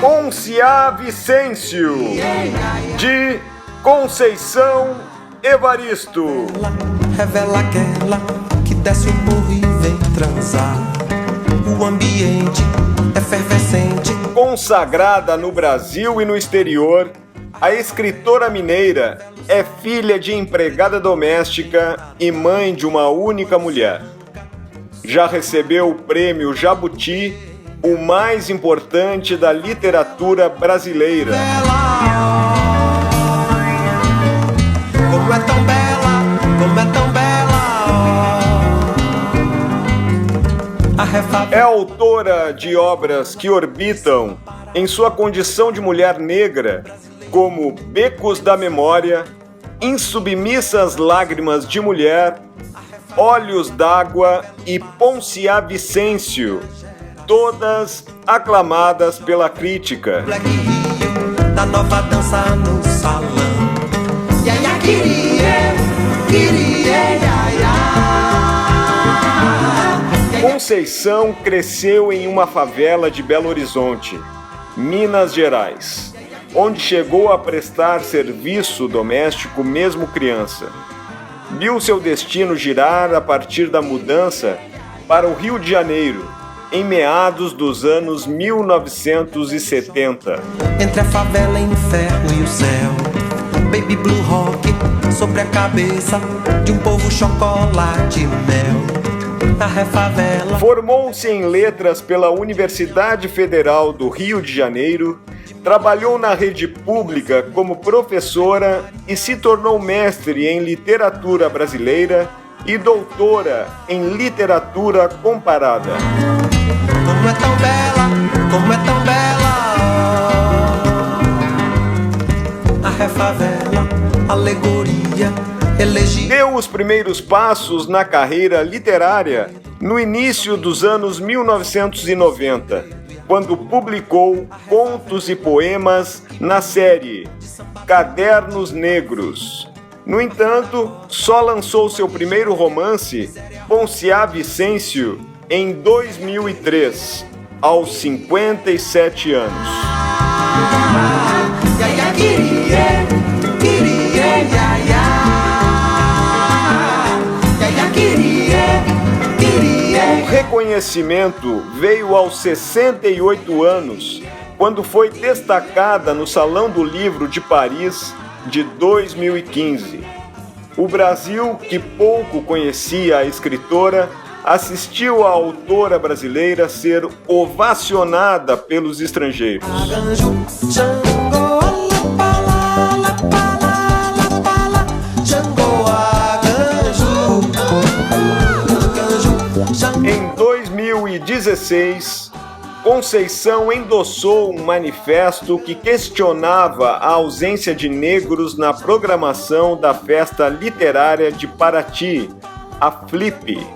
Poncia Vicêncio, de Conceição Evaristo. Revela aquela que desce o morro e vem transar. O ambiente efervescente. Consagrada no Brasil e no exterior, a escritora mineira é filha de empregada doméstica e mãe de uma única mulher. Já recebeu o prêmio Jabuti, o mais importante da literatura brasileira. Como é tão bela, como é tão bela. É autora de obras que orbitam em sua condição de mulher negra, como Becos da Memória, Insubmissas Lágrimas de Mulher, Olhos d'Água e Poncia Vicêncio, todas aclamadas pela crítica. Black Rio, da nova dança no salão. Conceição cresceu em uma favela de Belo Horizonte, Minas Gerais, onde chegou a prestar serviço doméstico mesmo criança. Viu seu destino girar a partir da mudança para o Rio de Janeiro, em meados dos anos 1970. Entre a favela, inferno e o céu, baby blue rock sobre a cabeça de um povo chocolate e mel. Na refavela. Formou-se em letras pela Universidade Federal do Rio de Janeiro, trabalhou na rede pública como professora e se tornou mestre em literatura brasileira e doutora em literatura comparada. Como é tão bela, como é tão bela. A refavela, alegoria, elegia. Deu os primeiros passos na carreira literária no início dos anos 1990, quando publicou contos e poemas na série Cadernos Negros. No entanto, só lançou seu primeiro romance, Poncia Vicêncio, em 2003, aos 57 anos. O reconhecimento veio aos 68 anos, quando foi destacada no Salão do Livro de Paris de 2015. O Brasil, que pouco conhecia a escritora, assistiu a autora brasileira ser ovacionada pelos estrangeiros. Em 2016, Conceição endossou um manifesto que questionava a ausência de negros na programação da Festa Literária de Paraty, a FLIP.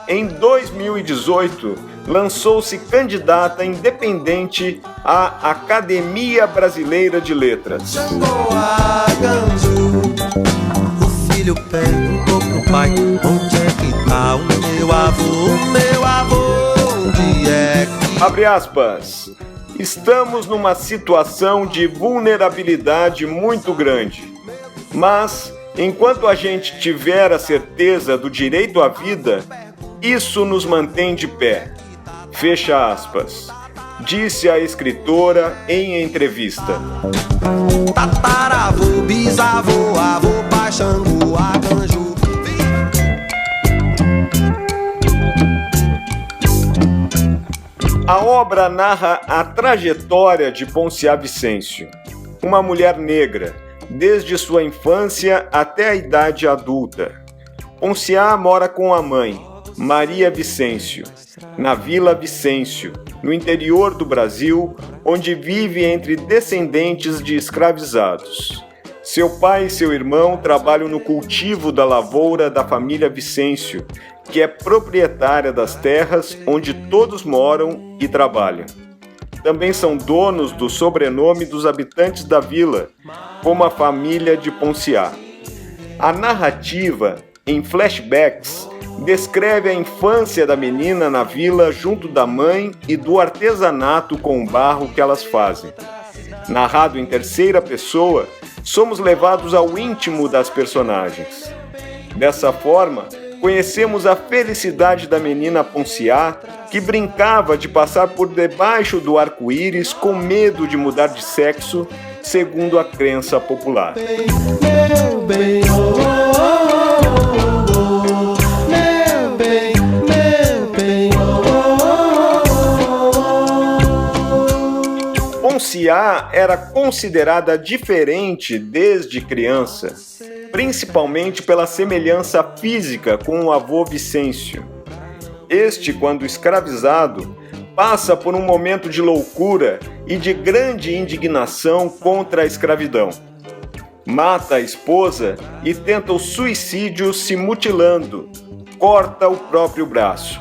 Em 2018, lançou-se candidata independente à Academia Brasileira de Letras. O filho perguntou pro pai: onde é que tá o meu avô? O meu avô, onde é que... Abre aspas. Estamos numa situação de vulnerabilidade muito grande. Mas, enquanto a gente tiver a certeza do direito à vida, isso nos mantém de pé. Fecha aspas. Disse a escritora em entrevista. Tataravô, bisavô, avô, pai, Xangô, Arcanjo. A obra narra a trajetória de Poncia Vicêncio, uma mulher negra, desde sua infância até a idade adulta. Poncia mora com a mãe, Maria Vicêncio, na Vila Vicêncio, no interior do Brasil, onde vive entre descendentes de escravizados. Seu pai e seu irmão trabalham no cultivo da lavoura da família Vicêncio, que é proprietária das terras onde todos moram e trabalham. Também são donos do sobrenome dos habitantes da vila, como a família de Ponciá. A narrativa, em flashbacks, descreve a infância da menina na vila junto da mãe e do artesanato com barro que elas fazem. Narrado em terceira pessoa, somos levados ao íntimo das personagens. Dessa forma, conhecemos a felicidade da menina Ponciá, que brincava de passar por debaixo do arco-íris com medo de mudar de sexo, segundo a crença popular. Meu bem, oh, oh, oh, oh, meu bem, oh, oh, oh. Ponciá era considerada diferente desde criança, principalmente pela semelhança física com o avô Vicêncio. Este, quando escravizado, passa por um momento de loucura e de grande indignação contra a escravidão. Mata a esposa e tenta o suicídio se mutilando, corta o próprio braço.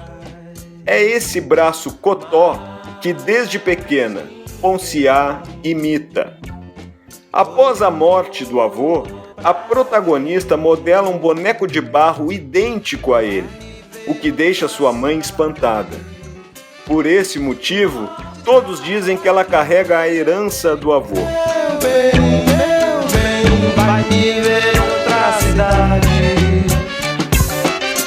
É esse braço cotó que desde pequena Ponciá imita. Após a morte do avô, a protagonista modela um boneco de barro idêntico a ele, o que deixa sua mãe espantada. Por esse motivo, todos dizem que ela carrega a herança do avô. Meu bem, vai viver em outra cidade.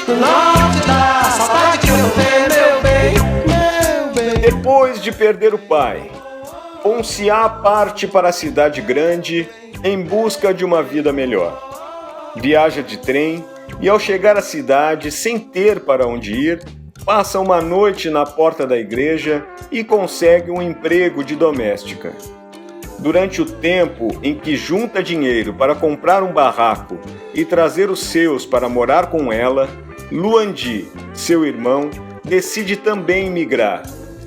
Não te dá saudade que eu tenho, meu bem. Depois de perder o pai, Ponciá parte para a cidade grande em busca de uma vida melhor. Viaja de trem e, ao chegar à cidade sem ter para onde ir, passa uma noite na porta da igreja e consegue um emprego de doméstica. Durante o tempo em que junta dinheiro para comprar um barraco e trazer os seus para morar com ela, Luandi, seu irmão, decide também migrar,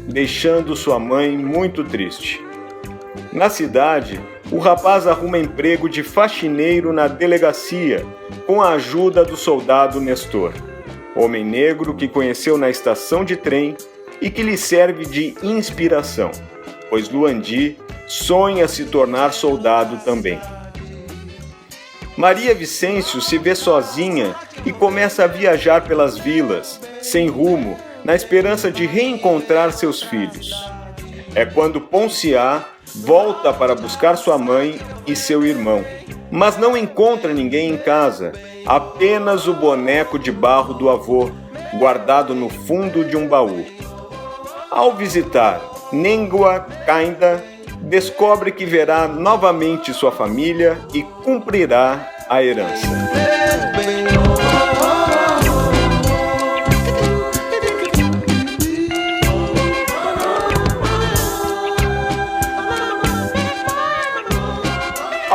deixando sua mãe muito triste. Na cidade, o rapaz arruma emprego de faxineiro na delegacia, com a ajuda do soldado Nestor, homem negro que conheceu na estação de trem e que lhe serve de inspiração, pois Luandi sonha se tornar soldado também. Maria Vicêncio se vê sozinha e começa a viajar pelas vilas, sem rumo, na esperança de reencontrar seus filhos. É quando Ponciá volta para buscar sua mãe e seu irmão, mas não encontra ninguém em casa, apenas o boneco de barro do avô, guardado no fundo de um baú. Ao visitar Nengua Kainda, descobre que verá novamente sua família e cumprirá a herança.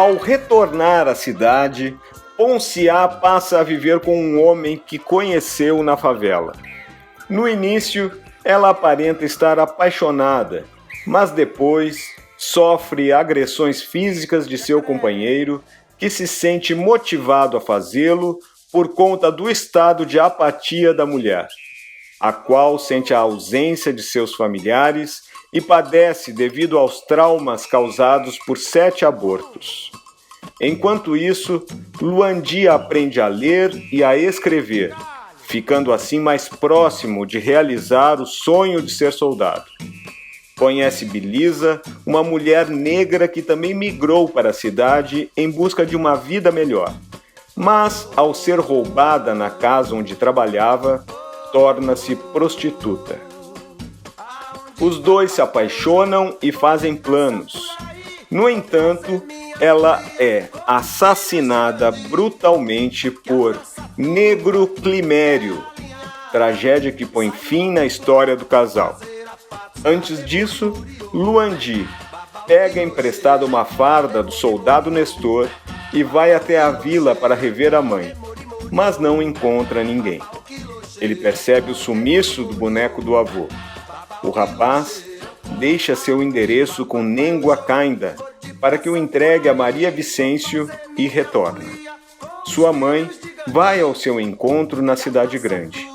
Ao retornar à cidade, Ponciá passa a viver com um homem que conheceu na favela. No início, ela aparenta estar apaixonada, mas depois sofre agressões físicas de seu companheiro, que se sente motivado a fazê-lo por conta do estado de apatia da mulher, a qual sente a ausência de seus familiares e padece devido aos traumas causados por 7 abortos. Enquanto isso, Luandi aprende a ler e a escrever, ficando assim mais próximo de realizar o sonho de ser soldado. Conhece Belisa, uma mulher negra que também migrou para a cidade em busca de uma vida melhor, mas, ao ser roubada na casa onde trabalhava, torna-se prostituta. Os dois se apaixonam e fazem planos. No entanto, ela é assassinada brutalmente por Negro Climério, tragédia que põe fim na história do casal. Antes disso, Luandi pega emprestada uma farda do soldado Nestor e vai até a vila para rever a mãe, mas não encontra ninguém. Ele percebe o sumiço do boneco do avô. O rapaz deixa seu endereço com Nengua Kainda para que o entregue a Maria Vicêncio e retorna. Sua mãe vai ao seu encontro na cidade grande,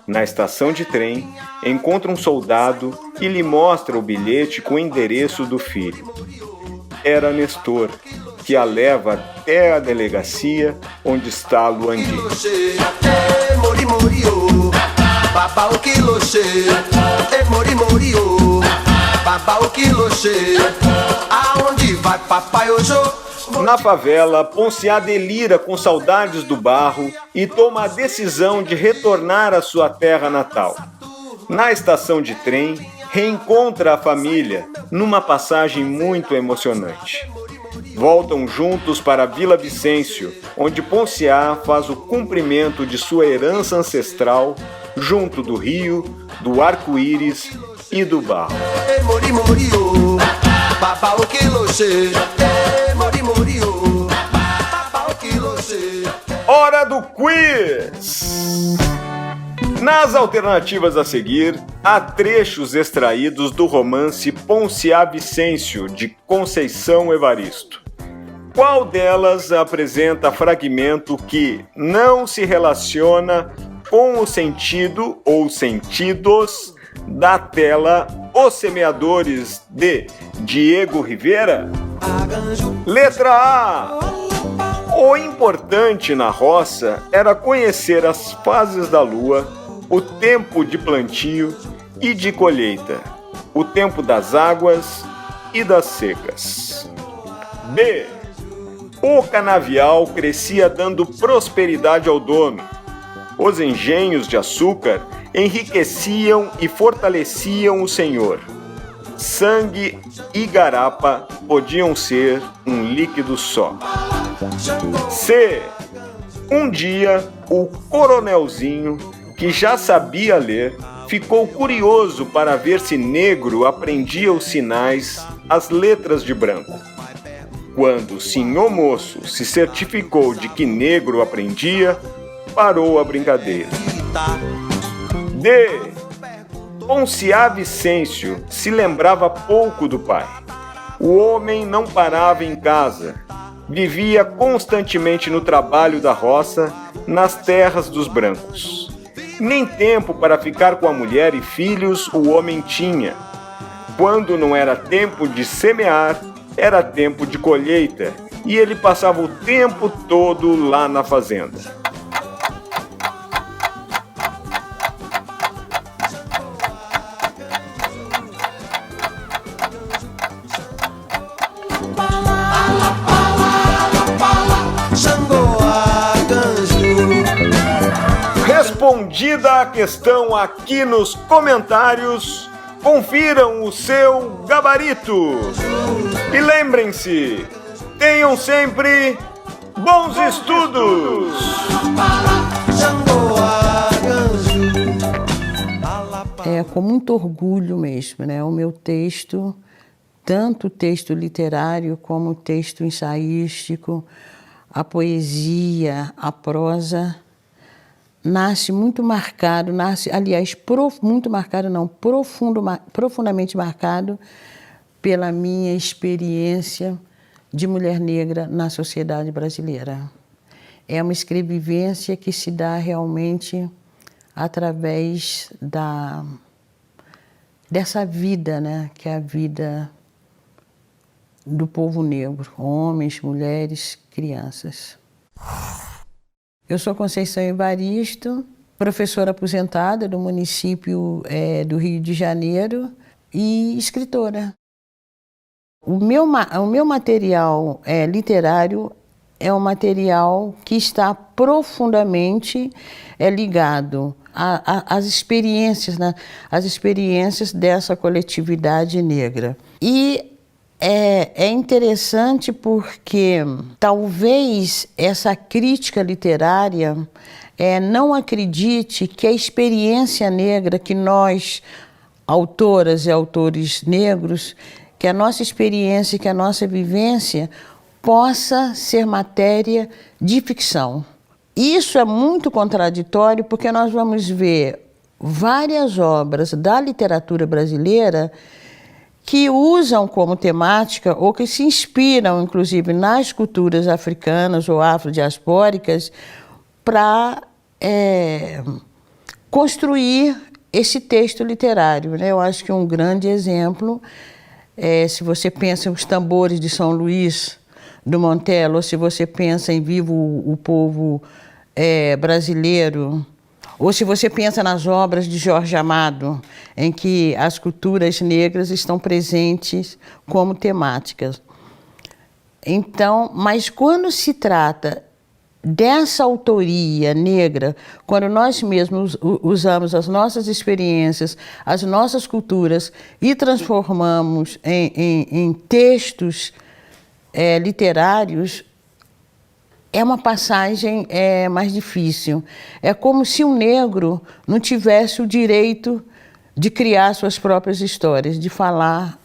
Na estação de trem, encontra um soldado e lhe mostra o bilhete com o endereço do filho. Era Nestor, que a leva até a delegacia onde está Luandi. Aonde vai papai hoje? Na favela, Ponciá delira com saudades do barro e toma a decisão de retornar à sua terra natal. Na estação de trem, reencontra a família numa passagem muito emocionante. Voltam juntos para Vila Vicêncio, onde Ponciá faz o cumprimento de sua herança ancestral junto do rio, do arco-íris e do barro. Hora do quiz! Nas alternativas a seguir, há trechos extraídos do romance Ponciá Vicêncio, de Conceição Evaristo. Qual delas apresenta fragmento que não se relaciona com o sentido ou sentidos da tela Os Semeadores, de Diego Rivera? Letra A. O importante na roça era conhecer as fases da lua, o tempo de plantio e de colheita, o tempo das águas e das secas. B. O canavial crescia dando prosperidade ao dono. Os engenhos de açúcar enriqueciam e fortaleciam o senhor. Sangue e garapa podiam ser um líquido só. C. Um dia, o coronelzinho, que já sabia ler, ficou curioso para ver se negro aprendia os sinais, as letras de branco. Quando o senhor moço se certificou de que negro aprendia, parou a brincadeira. D. Ponciá Vicêncio se lembrava pouco do pai. O homem não parava em casa. Vivia constantemente no trabalho da roça, nas terras dos brancos. Nem tempo para ficar com a mulher e filhos o homem tinha. Quando não era tempo de semear, era tempo de colheita, e ele passava o tempo todo lá na fazenda. Respondida a questão aqui nos comentários, confiram o seu gabarito. E lembrem-se, tenham sempre bons estudos! É com muito orgulho mesmo, né? O meu texto, tanto o texto literário como o texto ensaístico, a poesia, a prosa, nasce muito marcado, muito marcado não, profundamente marcado pela minha experiência de mulher negra na sociedade brasileira. É uma escrevivência que se dá realmente através dessa vida, né, que é a vida do povo negro, homens, mulheres, crianças. Eu sou Conceição Evaristo, professora aposentada do município do Rio de Janeiro e escritora. O meu material literário é um material que está profundamente ligado às experiências, né? Às experiências dessa coletividade negra. E é interessante porque talvez essa crítica literária não acredite que a experiência negra que nós, autoras e autores negros, que a nossa experiência, que a nossa vivência possa ser matéria de ficção. Isso é muito contraditório porque nós vamos ver várias obras da literatura brasileira que usam como temática ou que se inspiram, inclusive, nas culturas africanas ou afrodiaspóricas para construir esse texto literário, né? Eu acho que um grande exemplo se você pensa em Os Tambores de São Luís, do Montello, ou se você pensa em Viva o Povo Brasileiro, ou se você pensa nas obras de Jorge Amado, em que as culturas negras estão presentes como temáticas. Então, mas quando se trata dessa autoria negra, quando nós mesmos usamos as nossas experiências, as nossas culturas e transformamos em textos literários, é uma passagem mais difícil. É como se o negro não tivesse o direito de criar suas próprias histórias, de falar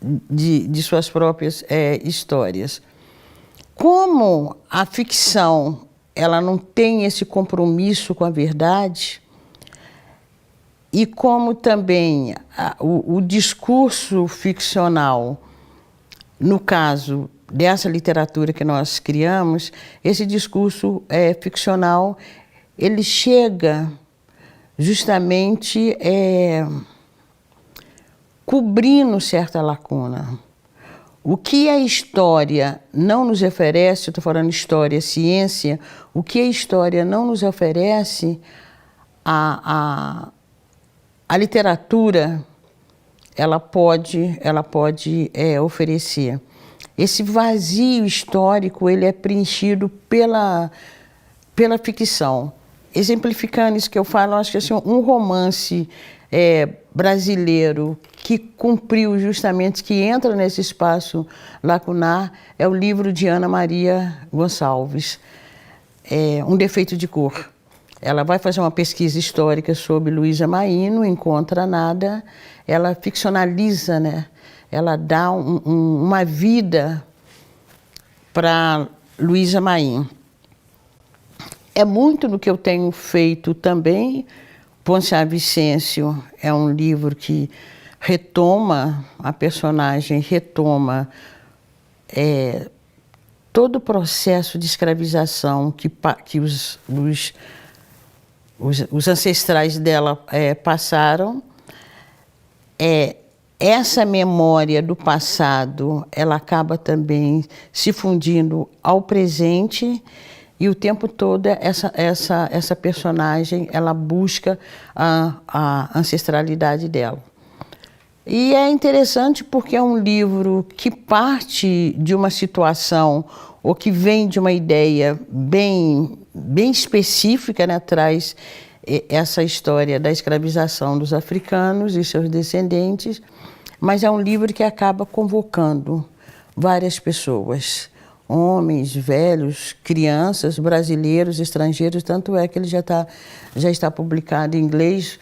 de suas próprias histórias. Como a ficção ela não tem esse compromisso com a verdade, e como também o discurso ficcional, no caso dessa literatura que nós criamos, esse discurso ficcional, ele chega justamente cobrindo certa lacuna. O que a história não nos oferece, estou falando história, ciência, o que a história não nos oferece, a literatura ela pode oferecer. Esse vazio histórico ele é preenchido pela ficção. Exemplificando isso que eu falo, acho que assim, um romance brasileiro que cumpriu justamente, que entra nesse espaço lacunar, é o livro de Ana Maria Gonçalves, Um Defeito de Cor. Ela vai fazer uma pesquisa histórica sobre Luísa Maim, não encontra nada, ela ficcionaliza, né? Ela dá uma vida para Luísa Maim. É muito do que eu tenho feito também. Ponciá Vicêncio é um livro que retoma, a personagem retoma todo o processo de escravização que os ancestrais dela passaram. Essa memória do passado, ela acaba também se fundindo ao presente, e o tempo todo essa personagem, ela busca a ancestralidade dela. E é interessante porque é um livro que parte de uma situação, ou que vem de uma ideia bem específica, né? Traz essa história da escravização dos africanos e seus descendentes, mas é um livro que acaba convocando várias pessoas, homens, velhos, crianças, brasileiros, estrangeiros, tanto é que ele já está publicado em inglês,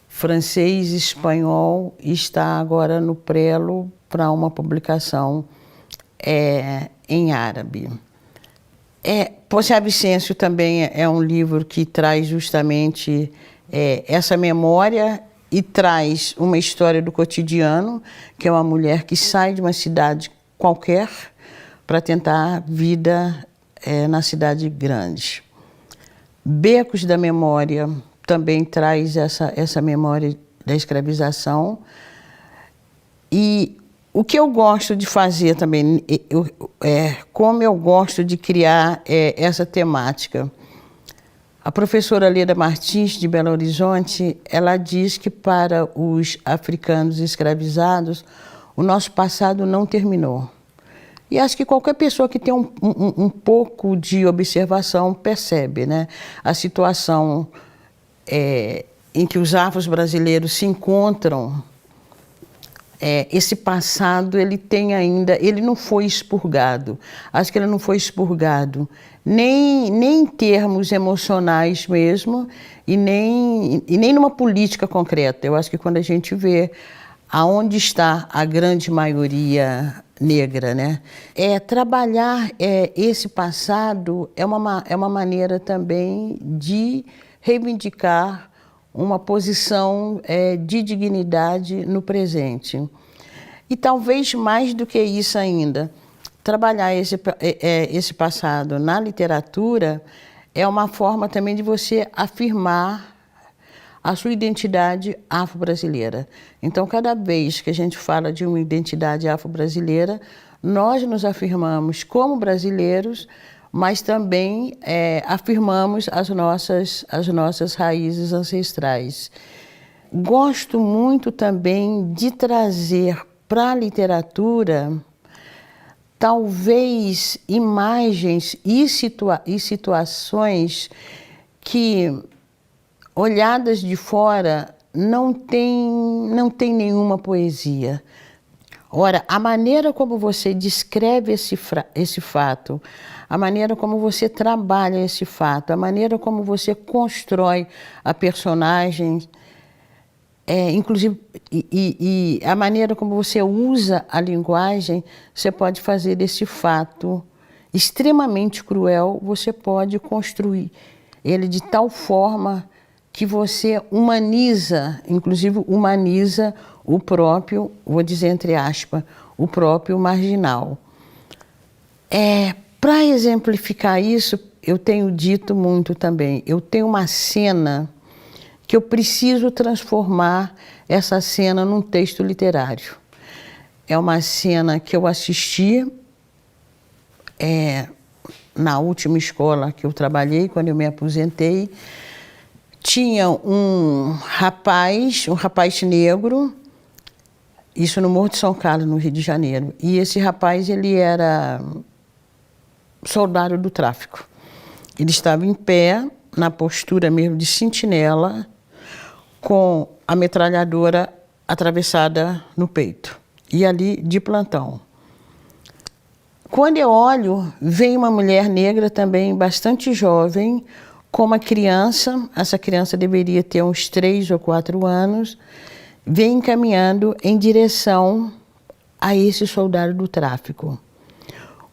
francês, espanhol, e está agora no prelo para uma publicação em árabe. Ponciá Vicêncio também é um livro que traz justamente essa memória e traz uma história do cotidiano, que é uma mulher que sai de uma cidade qualquer para tentar vida na cidade grande. Becos da Memória também traz essa memória da escravização. E o que eu gosto de fazer também, como eu gosto de criar essa temática. A professora Leda Martins, de Belo Horizonte, ela diz que para os africanos escravizados, o nosso passado não terminou. E acho que qualquer pessoa que tem um pouco de observação percebe, né? A situação em que os afros brasileiros se encontram, esse passado ele não foi expurgado. Acho que ele não foi expurgado nem em termos emocionais mesmo, e nem numa política concreta. Eu acho que quando a gente vê aonde está a grande maioria negra, né? Trabalhar esse passado é uma maneira também de reivindicar uma posição de dignidade no presente. E talvez mais do que isso ainda, trabalhar esse passado na literatura é uma forma também de você afirmar a sua identidade afro-brasileira. Então, cada vez que a gente fala de uma identidade afro-brasileira, nós nos afirmamos como brasileiros, mas também afirmamos as nossas raízes ancestrais. Gosto muito também de trazer para a literatura talvez imagens e situações que, olhadas de fora, não tem nenhuma poesia. Ora, a maneira como você descreve esse fato, a maneira como você trabalha esse fato, a maneira como você constrói a personagem, inclusive, e a maneira como você usa a linguagem, você pode fazer desse fato extremamente cruel, você pode construir ele de tal forma que você humaniza, inclusive humaniza o próprio, vou dizer entre aspas, o próprio marginal. Para exemplificar isso, eu tenho dito muito também, eu tenho uma cena que eu preciso transformar essa cena num texto literário. É uma cena que eu assisti na última escola que eu trabalhei, quando eu me aposentei. Tinha um rapaz negro, isso no Morro de São Carlos, no Rio de Janeiro. E esse rapaz, ele era soldado do tráfico. Ele estava em pé, na postura mesmo de sentinela, com a metralhadora atravessada no peito. E ali de plantão. Quando eu olho, vem uma mulher negra também bastante jovem, com uma criança, essa criança deveria ter uns 3 ou 4 anos, vem caminhando em direção a esse soldado do tráfico.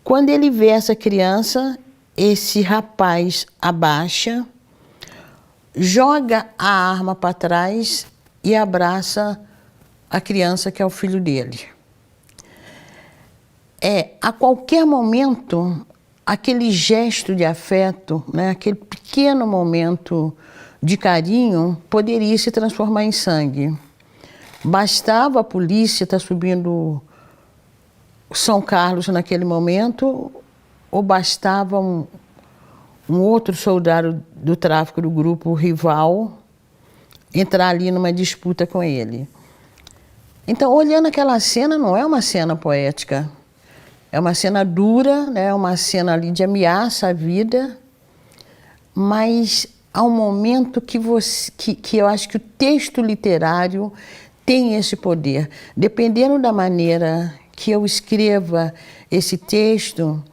Quando ele vê essa criança, esse rapaz abaixa, joga a arma para trás e abraça a criança, que é o filho dele. A qualquer momento, aquele gesto de afeto, né, aquele pequeno momento de carinho, poderia se transformar em sangue. Bastava a polícia estar subindo São Carlos naquele momento, ou bastava um outro soldado do tráfico do grupo rival entrar ali numa disputa com ele. Então, olhando aquela cena, não é uma cena poética. É uma cena dura, né? É uma cena ali de ameaça à vida, mas há um momento que eu acho que o texto literário tem esse poder. Dependendo da maneira que eu escreva esse texto,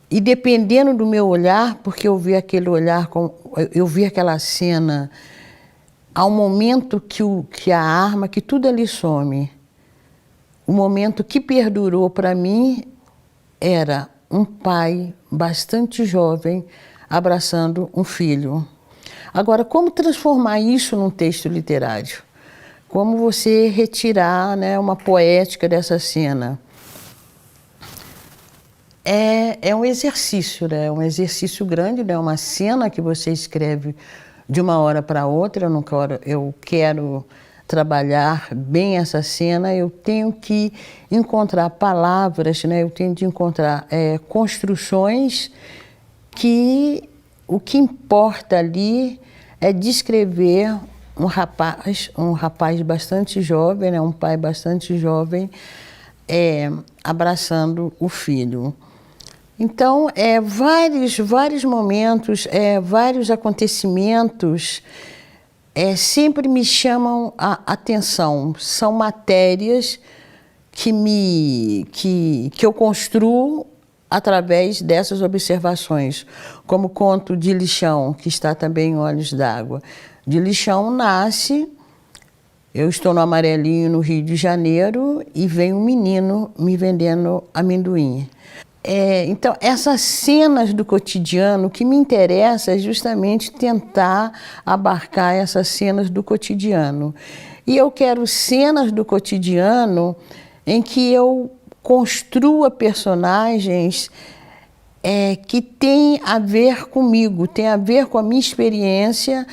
e dependendo do meu olhar, porque eu vi aquele olhar, eu vi aquela cena, há um momento que a arma, que tudo ali some. O momento que perdurou para mim era um pai bastante jovem abraçando um filho. Agora, como transformar isso num texto literário? Como você retirar, né, uma poética dessa cena? É um exercício, né? É um exercício grande, né? Uma cena que você escreve de uma hora para outra. Eu quero trabalhar bem essa cena, eu tenho que encontrar palavras, né? Eu tenho de encontrar construções que o que importa ali é descrever um rapaz bastante jovem, né? Um pai bastante jovem, abraçando o filho. Então, vários momentos, vários acontecimentos sempre me chamam a atenção. São matérias que eu construo através dessas observações, como o conto de Lixão, que está também em Olhos d'Água. De Lixão nasce, eu estou no Amarelinho, no Rio de Janeiro, e vem um menino me vendendo amendoim. Então, essas cenas do cotidiano, o que me interessa é justamente tentar abarcar essas cenas do cotidiano. E eu quero cenas do cotidiano em que eu construa personagens que têm a ver comigo, têm a ver com a minha experiência,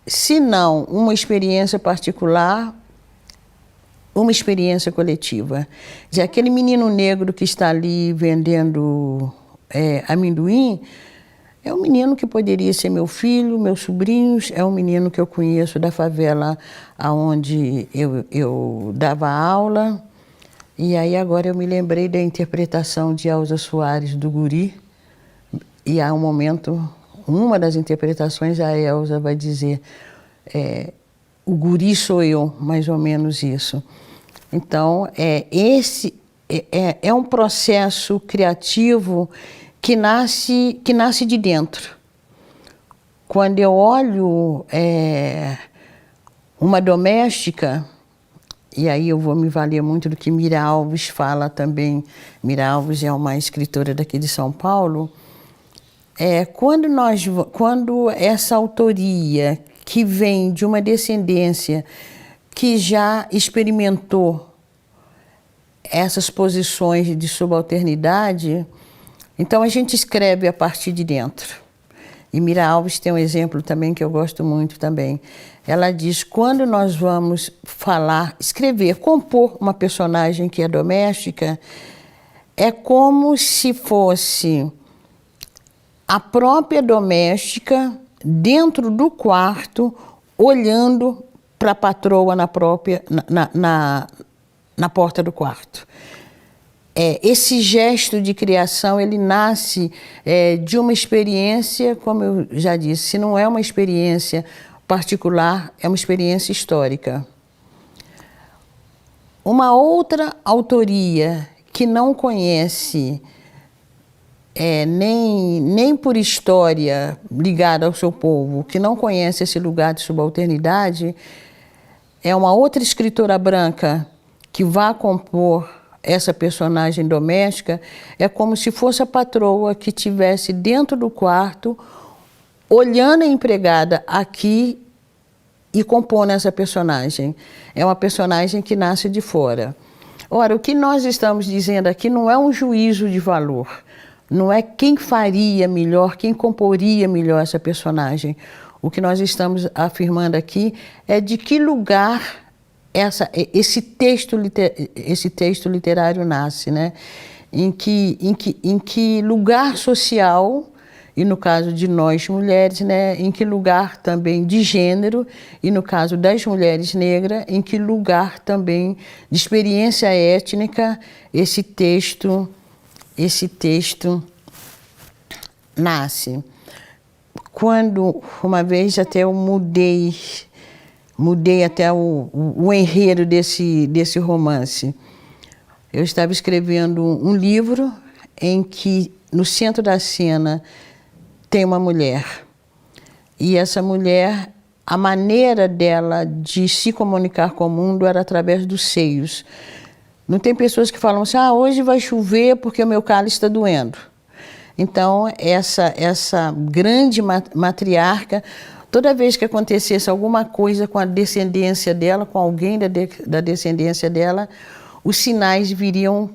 se não uma experiência particular, uma experiência coletiva. Já aquele menino negro que está ali vendendo amendoim, é um menino que poderia ser meu filho, meus sobrinhos, é um menino que eu conheço da favela onde eu dava aula. E aí agora eu me lembrei da interpretação de Elza Soares do Guri, e há um momento, uma das interpretações, a Elza vai dizer, o guri sou eu, mais ou menos isso. Então, esse é um processo criativo que nasce de dentro. Quando eu olho uma doméstica, e aí eu vou me valer muito do que Mira Alves fala também. Mira Alves é uma escritora daqui de São Paulo. Quando essa autoria que vem de uma descendência que já experimentou essas posições de subalternidade, então a gente escreve a partir de dentro. E Mira Alves tem um exemplo também que eu gosto muito também. Ela diz, quando nós vamos falar, escrever, compor uma personagem que é doméstica, é como se fosse a própria doméstica dentro do quarto, olhando para a patroa na porta do quarto. Esse gesto de criação, ele nasce de uma experiência, como eu já disse, se não é uma experiência particular, é uma experiência histórica. Uma outra autoria que não conhece nem por história ligada ao seu povo, que não conhece esse lugar de subalternidade, é uma outra escritora branca que vai compor essa personagem doméstica. É como se fosse a patroa que estivesse dentro do quarto, olhando a empregada aqui e compondo essa personagem. É uma personagem que nasce de fora. Ora, o que nós estamos dizendo aqui não é um juízo de valor, não é quem faria melhor, quem comporia melhor essa personagem. O que nós estamos afirmando aqui é de que lugar esse texto literário nasce, né? Em que lugar social, e no caso de nós mulheres, né? Em que lugar também de gênero, e no caso das mulheres negras, em que lugar também de experiência étnica esse texto nasce. Quando uma vez até eu mudei até o enredo desse romance. Eu estava escrevendo um livro em que no centro da cena tem uma mulher. E essa mulher, a maneira dela de se comunicar com o mundo era através dos seios. Não tem pessoas que falam assim, hoje vai chover porque o meu cálice está doendo. Então, essa grande matriarca, toda vez que acontecesse alguma coisa com a descendência dela, com alguém da descendência dela, os sinais viriam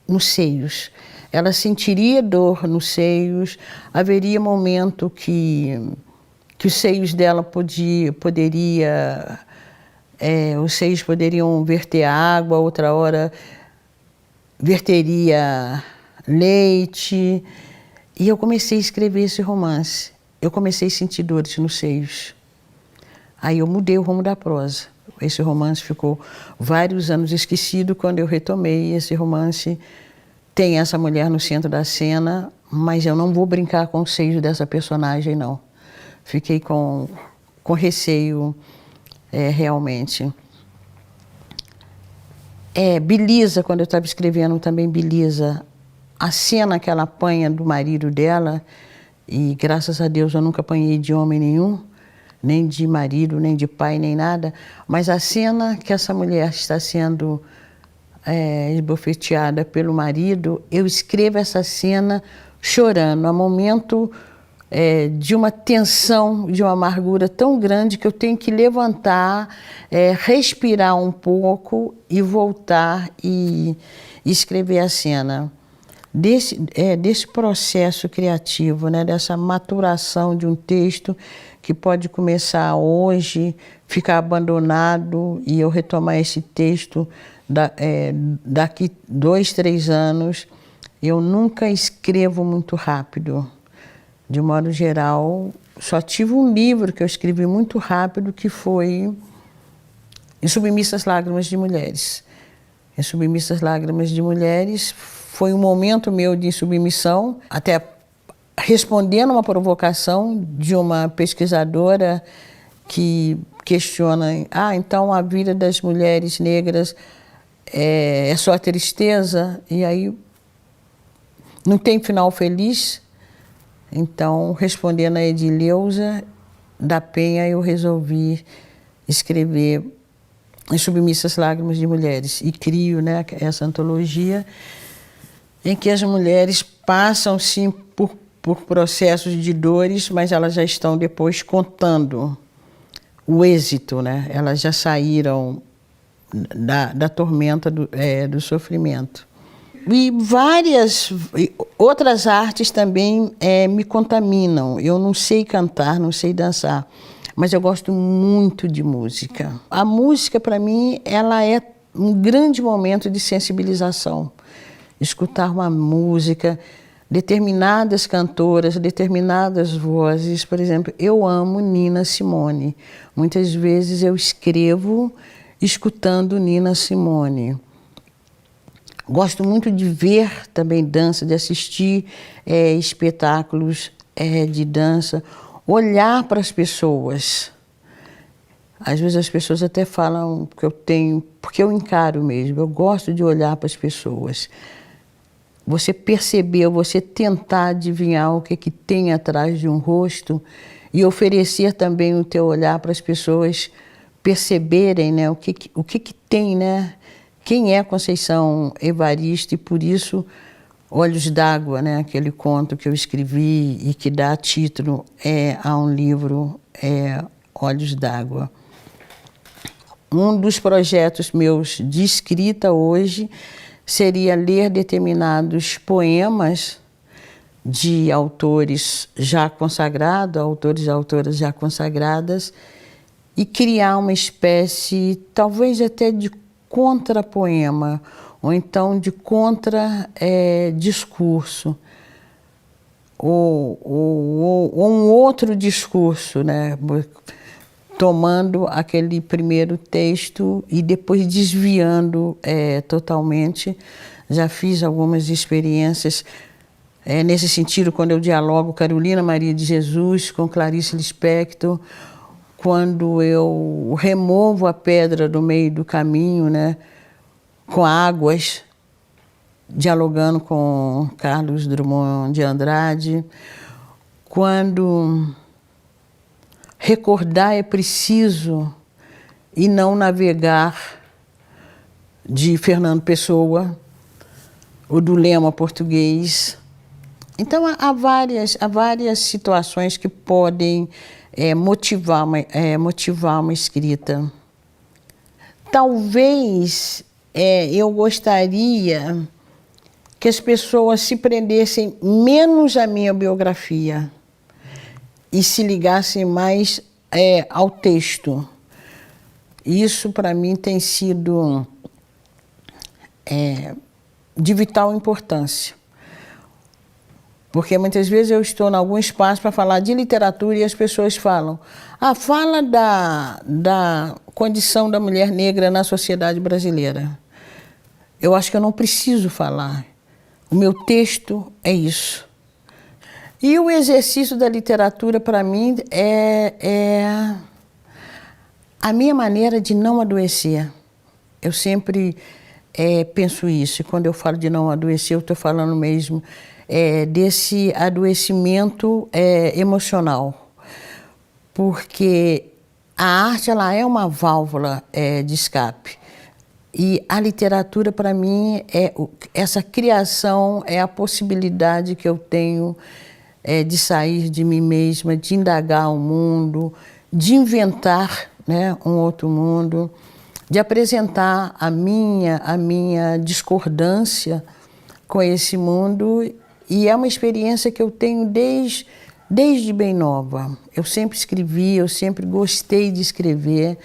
nos seios. Ela sentiria dor nos seios, haveria momento que os seios dela os seios poderiam verter água, outra hora verteria leite. E eu comecei a escrever esse romance. Eu comecei a sentir dores nos seios. Aí eu mudei o rumo da prosa. Esse romance ficou vários anos esquecido. Quando eu retomei esse romance, tem essa mulher no centro da cena, mas eu não vou brincar com os seios dessa personagem, não. Fiquei com receio, realmente. Belisa, quando eu estava escrevendo também Belisa, a cena que ela apanha do marido dela, e graças a Deus eu nunca apanhei de homem nenhum, nem de marido, nem de pai, nem nada, mas a cena que essa mulher está sendo esbofeteada pelo marido, eu escrevo essa cena chorando, a momento de uma tensão, de uma amargura tão grande que eu tenho que levantar, respirar um pouco e voltar e escrever a cena. Desse processo criativo, né, dessa maturação de um texto que pode começar hoje, ficar abandonado e eu retomar esse texto daqui 2, 3 anos. Eu nunca escrevo muito rápido. De modo geral, só tive um livro que eu escrevi muito rápido, que foi Em Submissas Lágrimas de Mulheres. Em Submissas Lágrimas de Mulheres foi um momento meu de submissão, até respondendo uma provocação de uma pesquisadora que questiona, então a vida das mulheres negras é só tristeza, e aí não tem final feliz. Então, respondendo a Edileuza da Penha, eu resolvi escrever Em Submissas Lágrimas de Mulheres e crio, né, essa antologia em que as mulheres passam, sim, por processos de dores, mas elas já estão depois contando o êxito, né? Elas já saíram da tormenta do sofrimento. E várias outras artes também me contaminam. Eu não sei cantar, não sei dançar, mas eu gosto muito de música. A música, para mim, ela é um grande momento de sensibilização. Escutar uma música, determinadas cantoras, determinadas vozes. Por exemplo, eu amo Nina Simone. Muitas vezes eu escrevo escutando Nina Simone. Gosto muito de ver também dança, de assistir espetáculos de dança, olhar para as pessoas. Às vezes as pessoas até falam que eu tenho, porque eu encaro mesmo, eu gosto de olhar para as pessoas. Você perceber, você tentar adivinhar o que tem atrás de um rosto e oferecer também o teu olhar para as pessoas perceberem, né, o que tem, né? Quem é Conceição Evaristo, e por isso Olhos d'Água, né, aquele conto que eu escrevi e que dá título a um livro, Olhos d'Água. Um dos projetos meus de escrita hoje seria ler determinados poemas de autores já consagrados, autores e autoras já consagradas, e criar uma espécie, talvez até de contrapoema, ou então de contra-discurso, ou um outro discurso, né? Tomando aquele primeiro texto e depois desviando totalmente. Já fiz algumas experiências nesse sentido, quando eu dialogo Carolina Maria de Jesus com Clarice Lispector, quando eu removo a pedra do meio do caminho, né, com Águas, dialogando com Carlos Drummond de Andrade, quando recordar é preciso e não navegar, de Fernando Pessoa, ou do lema português. Então, há várias situações que podem motivar uma escrita. Talvez eu gostaria que as pessoas se prendessem menos à minha biografia e se ligassem mais ao texto. Isso, para mim, tem sido de vital importância. Porque muitas vezes eu estou em algum espaço para falar de literatura e as pessoas falam: fala da condição da mulher negra na sociedade brasileira. Eu acho que eu não preciso falar. O meu texto é isso. E o exercício da literatura, para mim, é a minha maneira de não adoecer. Eu sempre penso isso. E quando eu falo de não adoecer, eu estou falando mesmo desse adoecimento emocional. Porque a arte, ela é uma válvula de escape. E a literatura, para mim, essa criação, é a possibilidade que eu tenho de sair de mim mesma, de indagar o mundo, de inventar, né, um outro mundo, de apresentar a minha discordância com esse mundo. E é uma experiência que eu tenho desde desde bem nova. Eu sempre escrevi, eu sempre gostei de escrever.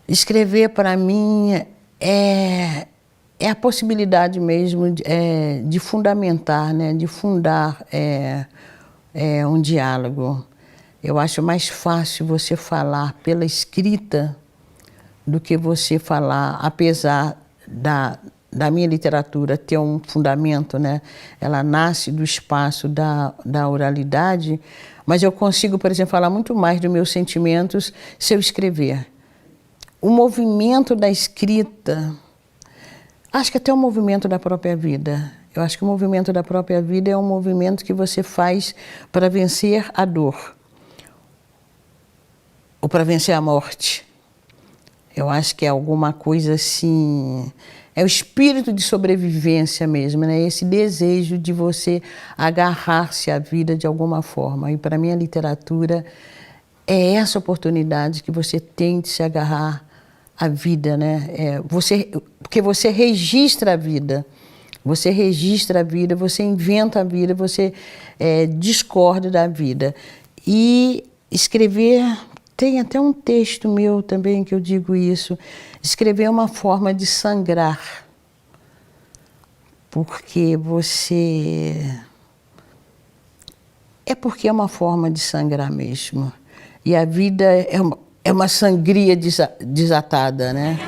Escrever, para mim, é a possibilidade mesmo de fundamentar, né? De fundar um diálogo. Eu acho mais fácil você falar pela escrita do que você falar, apesar da minha literatura ter um fundamento, né? Ela nasce do espaço da oralidade, mas eu consigo, por exemplo, falar muito mais dos meus sentimentos se eu escrever. O movimento da escrita, acho que até o movimento da própria vida. Eu acho que o movimento da própria vida é um movimento que você faz para vencer a dor, ou para vencer a morte. Eu acho que é alguma coisa assim, é o espírito de sobrevivência mesmo, né? Esse desejo de você agarrar-se à vida de alguma forma. E para mim a literatura é essa oportunidade que você tem de se agarrar à vida, né? Porque você registra a vida. Você registra a vida, você inventa a vida, você discorda da vida. E escrever, tem até um texto meu também que eu digo isso, escrever é uma forma de sangrar. Porque porque é uma forma de sangrar mesmo. E a vida é uma sangria desatada, né?